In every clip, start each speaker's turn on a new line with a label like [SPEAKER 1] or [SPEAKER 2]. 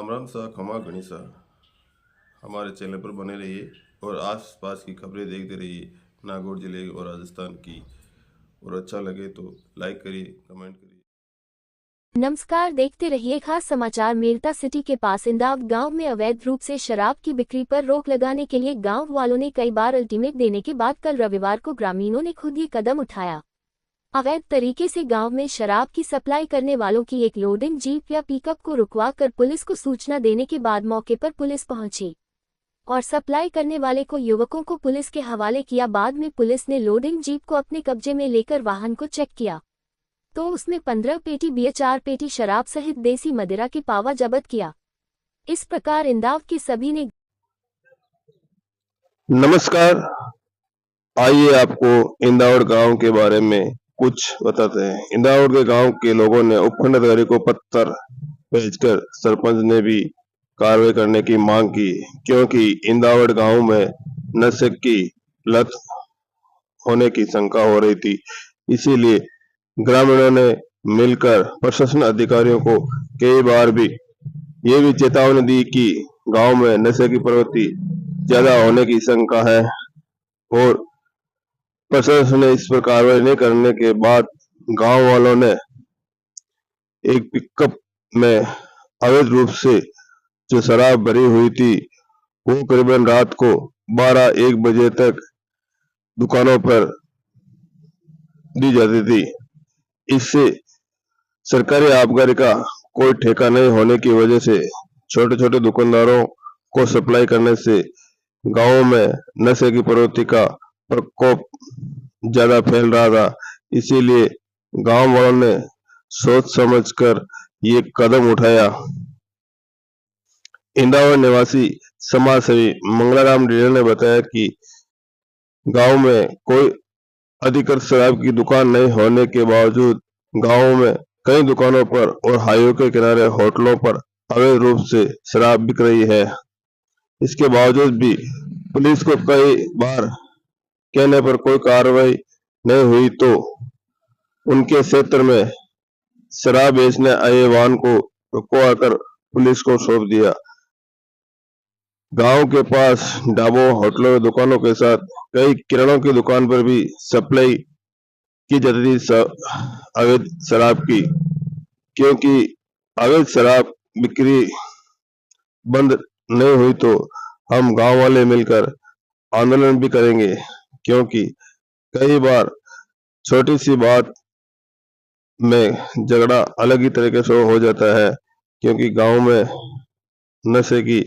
[SPEAKER 1] राम राम सा खमा गणिसा। हमारे चैनल पर बने रहिए और आस पास की खबरें देखते रहिए, नागौर जिले और राजस्थान की। और अच्छा लगे तो लाइक करिए, कमेंट करिए।
[SPEAKER 2] नमस्कार, देखते रहिए खास समाचार। मेरठा सिटी के पास इंदाव गांव में अवैध रूप से शराब की बिक्री पर रोक लगाने के लिए गांव वालों ने कई बार अल्टीमेट देने के बाद कल रविवार को ग्रामीणों ने खुद ये कदम उठाया। अवैध तरीके से गांव में शराब की सप्लाई करने वालों की एक लोडिंग जीप या पिकअप को रुकवा कर पुलिस को सूचना देने के बाद मौके पर पुलिस पहुंची और सप्लाई करने वाले को युवकों को पुलिस के हवाले किया। बाद में पुलिस ने लोडिंग जीप को अपने कब्जे में लेकर वाहन को चेक किया तो उसमें 15 पेटी बियर, 4 पेटी शराब सहित देसी मदिरा की पावा जब्त किया। इस प्रकार इंदाव के सभी ने।
[SPEAKER 1] नमस्कार, आइए आपको इंदावर गांव के बारे में कुछ बताते हैं। इंदावर के गांव के लोगों ने उपखंड अधिकारी को पत्र भेजकर सरपंच ने भी कार्रवाई करने की मांग की, क्योंकि इंदावर गांव में नशे की लत होने की शंका हो रही थी। इसीलिए ग्रामीणों ने मिलकर प्रशासन अधिकारियों को कई बार भी ये भी चेतावनी दी कि गांव में नशे की प्रवृत्ति ज्यादा होने की शंका है, और प्रशासन ने इस पर कार्रवाई नहीं करने के बाद गांव वालों ने एक पिकअप में अवैध रूप से जो शराब भरी हुई थी वो करीबन रात को 12-1 बजे तक दुकानों पर दी जाती थी। इससे सरकारी आबकारी का कोई ठेका नहीं होने की वजह से छोटे छोटे दुकानदारों को सप्लाई करने से गांवों में नशे की प्रवृत्ति का प्रकोप ज्यादा फैल रहा था। इसीलिए गांव वालों ने सोच समझकर ये कदम उठाया। इंदावर निवासी समाज सेवी मंगलाराम डीलर ने बताया कि गांव में कोई अधिकृत शराब की दुकान नहीं होने के बावजूद गांव में कई दुकानों पर और हाईवे के किनारे होटलों पर अवैध रूप से शराब बिक रही है। इसके बावजूद भी पुलिस को कई बार कहने पर कोई कार्रवाई नहीं हुई तो उनके क्षेत्र में शराब बेचने आए वाहन को रुकवा कर पुलिस को सौंप दिया। गांव के पास ढाबों, होटलों, दुकानों के साथ कई किरानों की दुकान पर भी सप्लाई की जाती थी अवैध शराब की, क्योंकि अवैध शराब बिक्री बंद नहीं हुई तो हम गांव वाले मिलकर आंदोलन भी करेंगे, क्योंकि कई बार छोटी सी बात में झगड़ा अलग ही तरीके से हो जाता है। क्योंकि गांव में नशे की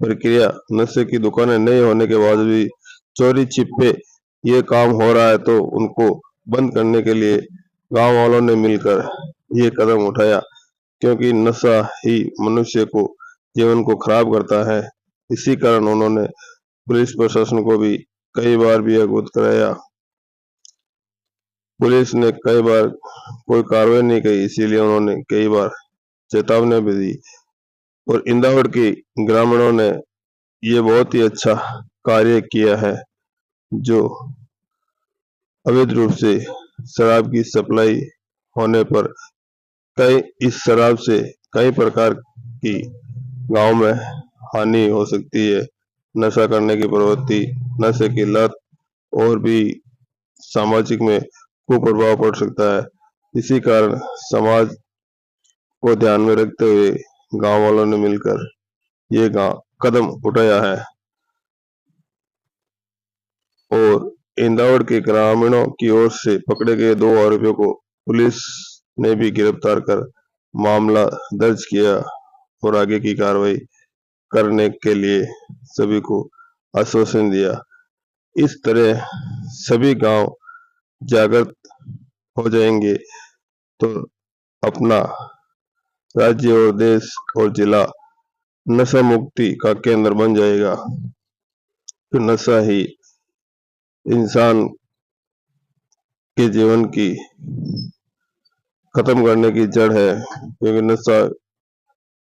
[SPEAKER 1] प्रक्रिया, नशे की दुकानें नहीं होने के बाद भी चोरी छिपे ये काम हो रहा है, तो उनको बंद करने के लिए गांव वालों ने मिलकर ये कदम उठाया, क्योंकि नशा ही मनुष्य को जीवन को खराब करता है। इसी कारण उन्होंने पुलिस प्रशासन को भी कई बार भी अवगत कराया। पुलिस ने कई बार कोई कार्रवाई नहीं की, इसीलिए उन्होंने कई बार चेतावनी भी दी। और इंदावर के ग्रामीणों ने ये बहुत ही अच्छा कार्य किया है, जो अवैध रूप से शराब की सप्लाई होने पर कई इस शराब से कई प्रकार की गांव में हानि हो सकती है। नशा करने की प्रवृत्ति, नशे की लत और भी सामाजिक में कुप्रभाव पड़ सकता है। इसी कारण समाज को ध्यान में रखते हुए गांव वालों ने मिलकर ये कदम उठाया है। और इंदावर के ग्रामीणों की ओर से पकड़े गए 2 आरोपियों को पुलिस ने भी गिरफ्तार कर मामला दर्ज किया और आगे की कार्रवाई करने के लिए सभी को आश्वासन दिया। इस तरह सभी गांव जागृत हो जाएंगे तो अपना राज्य और देश और जिला नशा मुक्ति का केंद्र बन जाएगा। तो नशा ही इंसान के जीवन की खत्म करने की जड़ है, क्योंकि नशा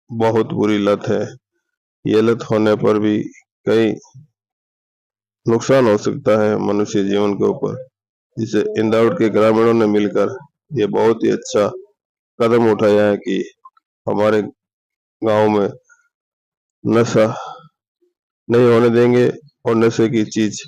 [SPEAKER 1] बहुत बुरी लत है। ये लत होने पर भी कई नुकसान हो सकता है मनुष्य जीवन के ऊपर, जिसे इंदावर के ग्रामीणों ने मिलकर ये बहुत ही अच्छा कदम उठाया है कि हमारे गांव में नशा नहीं होने देंगे और नशे की चीज